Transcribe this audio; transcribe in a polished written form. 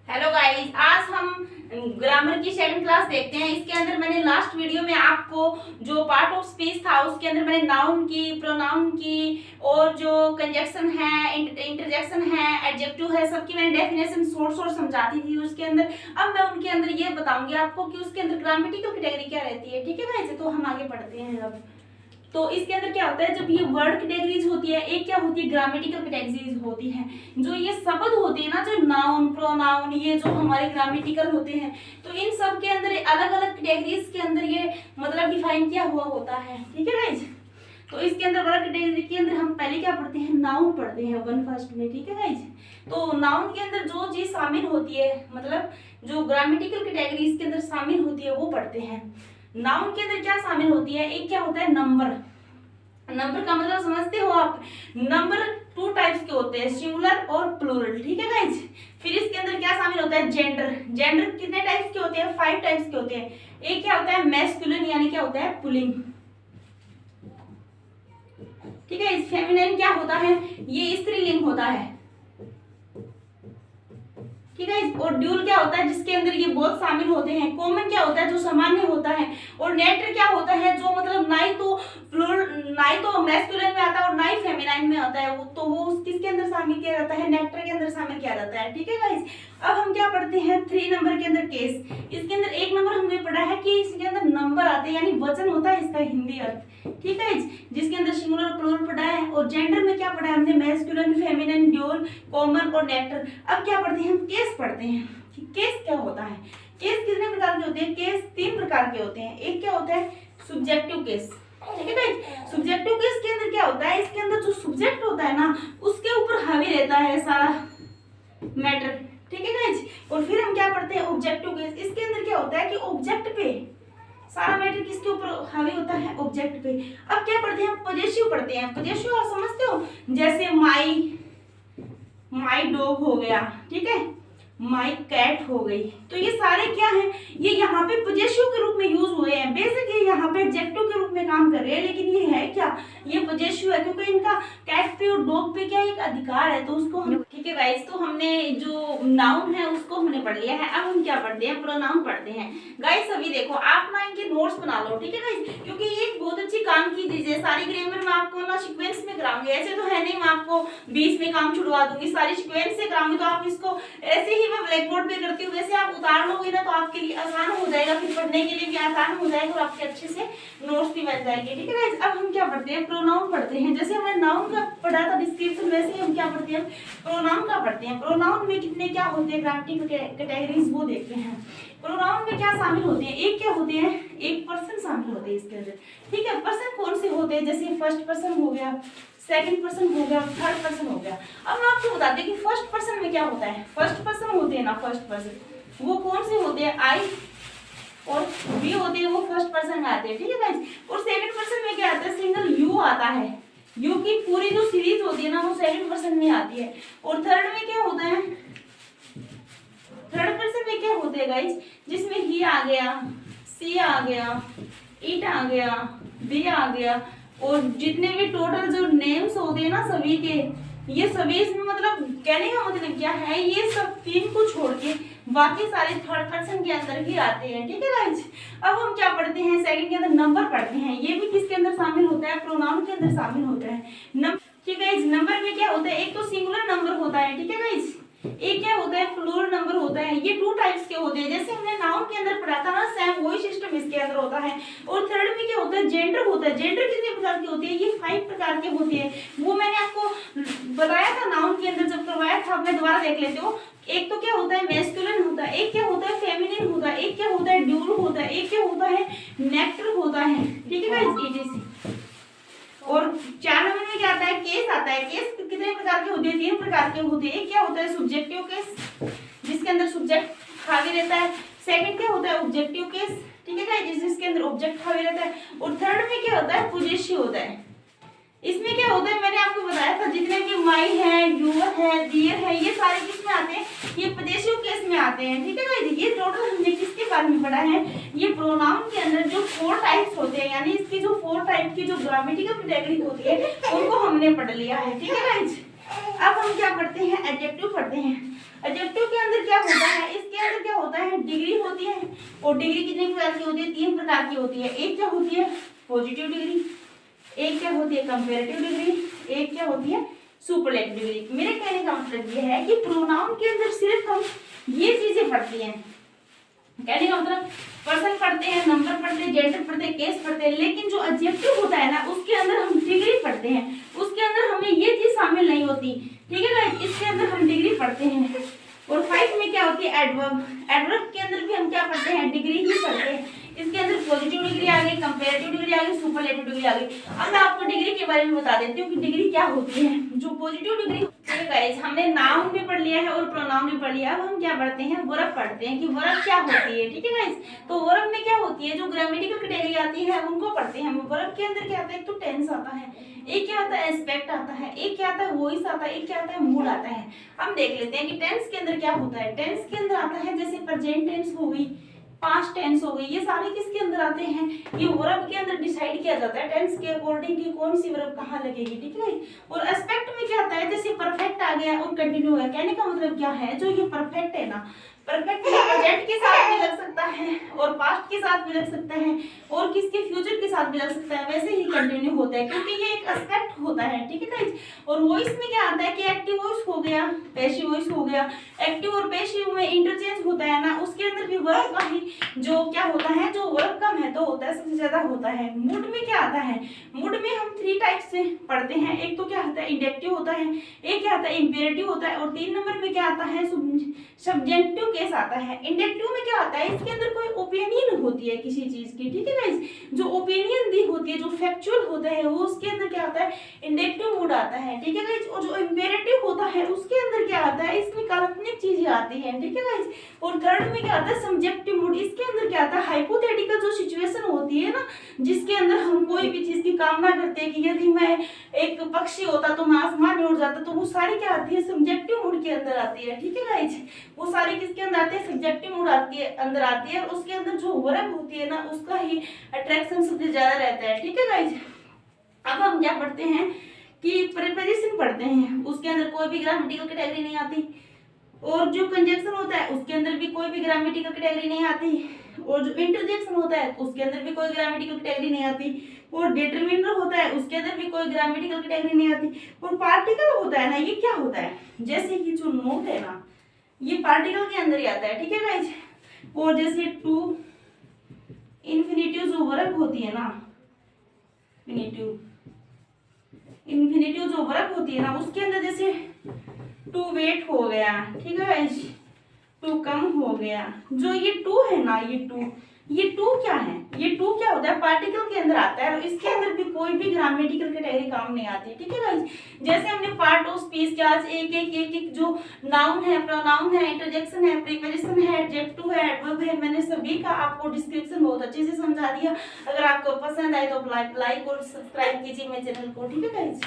Hello guys, आज हम grammar की सेकंड क्लास देखते हैं। इसके अंदर मैंने लास्ट वीडियो में आपको जो पार्ट ऑफ स्पीच था उसके अंदर मैंने नाउन की, प्रोनाउन की और जो कंजक्शन है, इंटरजेक्शन है, एडजेक्टिव है, सबकी मैंने डेफिनेशन शॉर्ट समझाती थी उसके अंदर। अब मैं उनके अंदर ये बताऊंगी आपको कि उसके अंदर ग्रामेटिकल कैटेगरी क्या रहती है। ठीक है गाइस, तो हम आगे पढ़ते हैं। अब तो इसके अंदर क्या होता है, जब ये वर्ड कैटेगरीज होती है, एक क्या होती है ग्रामेटिकल कैटेगरीज होती है। जो ये शब्द होते हैं ना, जो नाउन, प्रोनाउन, ये जो हमारे ग्रामेटिकल होते हैं, तो इन सब के अंदर अलग अलग कैटेगरीज के अंदर ये मतलब डिफाइन किया हुआ होता है। ठीक है गाइज, तो इसके अंदर वर्ड कैटेगरी के अंदर हम पहले क्या पढ़ते हैं, नाउन पढ़ते हैं वन फर्स्ट में। ठीक है गाइज, तो नाउन के अंदर जो चीज शामिल होती है, मतलब जो ग्रामेटिकल कैटेगरीज के अंदर शामिल होती है वो पढ़ते हैं। नाउन के अंदर क्या शामिल होती है, एक क्या होता है नंबर। नंबर का मतलब समझते हो आप, नंबर टू टाइप्स के होते हैं, सिंगुलर और प्लूरल। ठीक है गाइज, फिर इसके अंदर क्या शामिल होता है, जेंडर। जेंडर कितने टाइप्स के होते हैं, 5 टाइप्स के होते हैं। एक क्या होता है मैस्कुलिन, यानी क्या होता है पुलिंग। ठीक है, फेमिनिन क्या होता है, ये स्त्रीलिंग होता है। ठीक है, और ड्यूल क्या होता है, जिसके अंदर ये बहुत शामिल होते हैं। कॉमन क्या होता है, जो सामान्य होता है। और नेटर क्या होता है, जो मतलब ना ही तो मैस्कुलिन में आता है और ना ही फेमिनाइन में आता है, तो वो किसके अंदर शामिल किया जाता है, नेटर के अंदर शामिल किया जाता है। ठीक है गाइस, अब हम क्या पढ़ते हैं 3 नंबर के अंदर केस। इसके अंदर 1 नंबर हमने पढ़ा है कि इसके अंदर नंबर आते हैं, यानी वचन होता है इसका हिंदी अर्थ। ठीक है, जिसके अंदर सिंगुलर और प्लूरल पढ़ा है। और जेंडर में क्या पढ़ा है हमने, मैस्कुलिन, फेमिनिन, ड्यूल, कॉमन और नेटर। अब क्या पढ़ते हैं हम, केस पढ़ते हैं कि केस क्या होता है। केस कितने प्रकार के होते हैं, केस 3 प्रकार के होते हैं। एक क्या होता है सब्जेक्टिव केस। ठीक है गाइस, सब्जेक्टिव केस के अंदर क्या होता है, इसके अंदर जो सब्जेक्ट होता है ना, उसके ऊपर हावी रहता है सारा मैटर। ठीक है गाइस, और फिर हम क्या पढ़ते हैं ऑब्जेक्टिव केस। इसके अंदर क्या होता है कि ऑब्जेक्ट पे सारा मैटर किसके ऊपर हावी होता है, ऑब्जेक्ट पे। अब क्या पढ़ते हैं हम, पॉजेसिव पढ़ते हैं। पॉजेसिव आप समझते हो, जैसे माई डॉग हो गया, ठीक है, माई कैट हो गई। तो ये सारे क्या हैं, ये यहाँ पे पॉजेसिव के रूप में यूज हुए हैं। बेसिक ये यहाँ पे एडजेक्टिव के रूप में काम कर रहे हैं, लेकिन ये है क्या, ये पॉजेसिव है, क्योंकि इनका कैट पे और डॉग पे क्या एक अधिकार है, तो उसको हम। ठीक है गाइस, तो हमने जो नाउन है उसको हमने पढ़ लिया है। अब हम क्या पढ़ते हैं, प्रोनाउन पढ़ते हैं। गाइस अभी देखो, आप ना इनके नोट्स बना लो। ठीक है गाइस, क्योंकि ये बहुत अच्छी काम की दीजिए। सारी ग्रामर में आपको ना सीक्वेंस में कराऊंगी, ऐसे तो है नहीं मैं आपको 20 में काम छुड़वा दूंगी, सारी सीक्वेंस से कराऊंगी। तो आप इसको ऐसे ही मैं ब्लैक बोर्ड पे करती हूँ, वैसे आप उतार लोगे ना तो आपके लिए आसान हो जाएगा, फिर पढ़ने के लिए भी आसान हो जाएगा और आपके अच्छे से नोट्स भी बन जाएंगे। ठीक है गाइस, अब हम क्या पढ़ते हैं, प्रोनाउन पढ़ते हैं। जैसे हमने नाउन का पढ़ा था डिस्क्रिप्शन, वैसे ही हम क्या पढ़ते हैं, प्रोनाउन का पढ़ते हैं। प्रोनाउन में कितने क्या होते हैं ग्रामेटिकल कैटेगरीज, वो देखते हैं। प्रोनाउन में क्या शामिल होते हैं, एक क्या होते हैं, एक पर्सन शामिल होते हैं इसके अंदर। ठीक है, पर्सन कौन से होते हैं, जैसे फर्स्ट पर्सन हो गया, सेकंड पर्सन हो गया, थर्ड पर्सन हो गया। अब मैं आपको बताती हूँ कि फर्स्ट पर्सन में क्या होता है। फर्स्ट पर्सन होते हैं ना, फर्स्ट पर्सन वो कौन से होते हैं, आई और वी होते हैं, वो फर्स्ट पर्सन में आते हैं। ठीक है गाइस, और सेकंड पर्सन में क्या आता है, सिंगल यू आता है। यू की पूरी जो सीरीज होती है ना, वो सेकंड पर्सन में आती है। और थर्ड में क्या होता है, थर्ड पर्सन में क्या होते हैं गाइस, जिसमें ही आ गया, सी आ गया, इट आ गया, दे आ गया, और जितने भी टोटल जो नेम्स होते हैं ना सभी के, ये सभी इसमें मतलब कहने का मतलब क्या है, ये सब 3 को छोड़ के बाकी सारे थर्ड पर्सन के अंदर ही आते हैं। ठीक है गाइस, अब हम क्या पढ़ते हैं, सेकंड के अंदर नंबर पढ़ते हैं। ये भी किसके अंदर शामिल होता है, प्रोनाउन के अंदर शामिल होता है। ठीक है गाइस, नंबर में क्या होता है, एक तो सिंगुलर नंबर होता है। ठीक है गाइस, एक क्या होता है प्लूरल नंबर होता है। ये 2 टाइप्स के होते हैं, जैसे हमने नाउन के अंदर पढ़ा था ना, सेम वही सिस्टम इसके अंदर होता है। और थर्ड में क्या होता है, जेंडर होता है। जेंडर कितने प्रकार के होते हैं, ये 5 प्रकार के होते हैं। वो मैंने आपको बताया था नाउन के अंदर जब करवाया था, मैं दोबारा देख लेते हो। एक तो क्या होता है मैस्कुलिन होता है, एक क्या होता है फेमिनिन होता है, एक क्या होता है ड्यूल होता है, एक क्या होता है नेक्टर होता है। ठीक है गाइस, ETC। और 4 नंबर में क्या आता है, केस आता है। केस कितने प्रकार के होते हैं, 3 प्रकार के होते हैं। एक क्या होता है सब्जेक्टिव केस, जिसके अंदर सब्जेक्ट हावी रहता है। सेकंड क्या होता है ऑब्जेक्टिव केस, ठीक है गाइस, जिसके अंदर ऑब्जेक्ट हावी रहता है। और थर्ड में क्या होता है पॉजेसिव होता है। इसमें क्या होता है, मैंने आपको बताया था, जितने भी माई है, यूर है, डियर है, ये सारे किसमें आते हैं, ये पॉजेसिव केस में आते हैं। ठीक है गाइस, ये टोटल हमने किसके बारे में पढ़ा है, ये प्रोनाउन के अंदर जो 4 टाइप्स होते हैं, यानी इसकी जो 4 टाइप की जो ग्रामेटिकल कैटेगरी होती है उनको हमने पढ़ लिया है। ठीक है गाइस, अब हम क्या पढ़ते हैं, एडजेक्टिव पढ़ते हैं। एडजेक्टिव के अंदर क्या होता है, डिग्री होती है, और डिग्री कितने प्रकार की होती है? 3 प्रकार की होती है। एक क्या होती है? पॉजिटिव डिग्री, एक क्या होती है? कंपैरेटिव डिग्री, एक क्या होती है? Superlative degree. मेरे कहने का मतलब ये है कि प्रोनाउन के अंदर सिर्फ हम ये चीजें पढ़ते हैं, कहने का मतलब पर्सन पढ़ते हैं, नंबर पढ़ते हैं, जेंडर पढ़ते हैं, केस पढ़ते हैं, लेकिन जो एडजेक्टिव होता है ना उसके अंदर हम डिग्री पढ़ते हैं, उसके अंदर हमें ये चीज शामिल नहीं होती, ठीक है गाइस, इसके अंदर हम डिग्री पढ़ते हैं। और 5 में क्या होती है? एडवर्ब। एडवर्ब के अंदर भी हम क्या पढ़ते हैं? डिग्री ही पढ़ते हैं। इसके अंदर पॉजिटिव डिग्री आ गई, कंपैरेटिव डिग्री आ गई, सुपरलेटिव डिग्री आ गई। अब मैं आपको डिग्री के बारे में बता देती हूँ कि डिग्री क्या होती है। जो पॉजिटिव डिग्री गाइस, हमने नाउन भी पढ़ लिया है और प्रोनाउन भी पढ़ लिया है। अब हम क्या पढ़ते हैं? वर्ब पढ़ते हैं कि वर्ब क्या होती है, ठीक है गाइस। तो वर्ब में क्या होती है? जो ग्रामेटिकल कैटेगरी आती है उनको पढ़ते हैं। वर्ब के अंदर क्या आता है? एक तो टेंस आता है, एक क्या आता है? एस्पेक्ट आता है, एक क्या आता है? वॉइस आता है, एक क्या आता है? मूड आता है। हम देख लेते हैं कि टेंस के अंदर क्या होता है। टेंस के अंदर आता है जैसे प्रेजेंट टेंस हो गई, पास्ट टेंस हो गई, ये सारे किसके अंदर आते हैं? ये वर्ब के अंदर डिसाइड किया जाता है टेंस के अकॉर्डिंग कि कौन सी वर्ब कहाँ लगेगी, ठीक है। और एस्पेक्ट में क्या आता है? जैसे परफेक्ट आ गया और कंटिन्यू है। कहने का मतलब क्या है? जो ये परफेक्ट है ना, परफेक्ट प्रेजेंट के साथ भी लग सकता है और पास्ट के साथ भी लग सकता है और किसके फ्यूचर के साथ भी लग सकता है, वैसे ही कंटिन्यू होता है क्योंकि ये एक एस्पेक्ट होता है, ठीक है गाइस। और वॉइस में क्या आता है कि एक्टिव वॉइस हो गया, पैसिव वॉइस हो गया। एक्टिव और पैसिव में इंटरचेंज होता है ना, उसके अंदर भी वर्ब का ही जो क्या होता है, जो वर्ब का महत्व होता है सबसे ज्यादा होता है। मूड में क्या आता है? मूड में हम 3 टाइप से पढ़ते हैं। एक तो क्या आता है? इंडेक्टिव होता है, एक क्या आता है? इंपेरेटिव होता है, और 3 नंबर में क्या आता है? सब्जेक्टिव केस आता है। इंडेक्टिव में क्या आता है? इसके अंदर कोई ओपिनियन होती है किसी चीज की, ठीक है गाइस। जो ओपिनियन दी होती है, जो फैक्चुअल होता है, वो उसके अंदर क्या आता है? इंडेक्टिव मूड आता है, ठीक है गाइस। और जो इंपेरेटिव होता है उसके अंदर क्या आता है? इसमें काल्पनिक चीजें आती हैं, ठीक है गाइस। और थर्ड में क्या आता है? Subjective mood. इसके अंदर क्या आता है? हाइपोथेटिकल जो सिचुएशन होती है ना, जिसके अंदर हम कोई भी चीज की कामना करते हैं कि यदि मैं एक पक्षी होता तो मैं आसमान में उड़ जाता, तो वो सारी क्या आती है? सब्जेक्टिव मूड के अंदर आती है, ठीक है गाइस। वो सारी किसके अंदर आती है? सब्जेक्टिव मूड आती है, अंदर आती है। और उसके अंदर जो वर्ब होती है ना, उसका ही अट्रैक्शन सबसे ज्यादा रहता है, ठीक है गाइस। अब हम क्या पढ़ते हैं कि प्रीपोजिशन पढ़ते हैं, उसके अंदर कोई भी ग्रामेटिकल कैटेगरी नहीं आती। और जो कंजक्शन होता है उसके अंदर भी कोई भी ग्रामेटिकल कैटेगरी नहीं आती। और जो इंटरजेक्शन होता है उसके अंदर भी कोई ग्रामेटिकल कैटेगरी नहीं आती। और डिटरमिनर होता है उसके अंदर भी कोई ग्रामेटिकल कैटेगरी नहीं आती। और पार्टिकल होता है ना, ये क्या होता है? जैसे कि जो नोट है ना, ये पार्टिकल के अंदर ही आता है, ठीक है गाइस। और जैसे टू, इन्फिनिटिव जो वर्ब होती है ना, इन्फिनिटिव जो वर्ब होती है ना, उसके अंदर जैसे टू वेट हो गया, ठीक है गाइस, टू कम हो गया। जो ये टू है ना, ये टू क्या है? ये टू क्या होता है? पार्टिकल के अंदर आता है और इसके अंदर भी कोई भी ग्रामेटिकल कैटेगरी काम नहीं आती, ठीक है गाइस। जैसे हमने पार्ट ऑफ स्पीच के आज एक जो नाउन है, प्रोनाउन है, इंटरजेक्शन है, प्रीपोजिशन है, एडजेक्टिव है, एडवर्ब है, मैंने सभी का आपको डिस्क्रिप्शन बहुत अच्छे से समझा दिया। अगर आपको पसंद आए तो लाइक और सब्सक्राइब कीजिए मेरे चैनल को, ठीक है गाइस।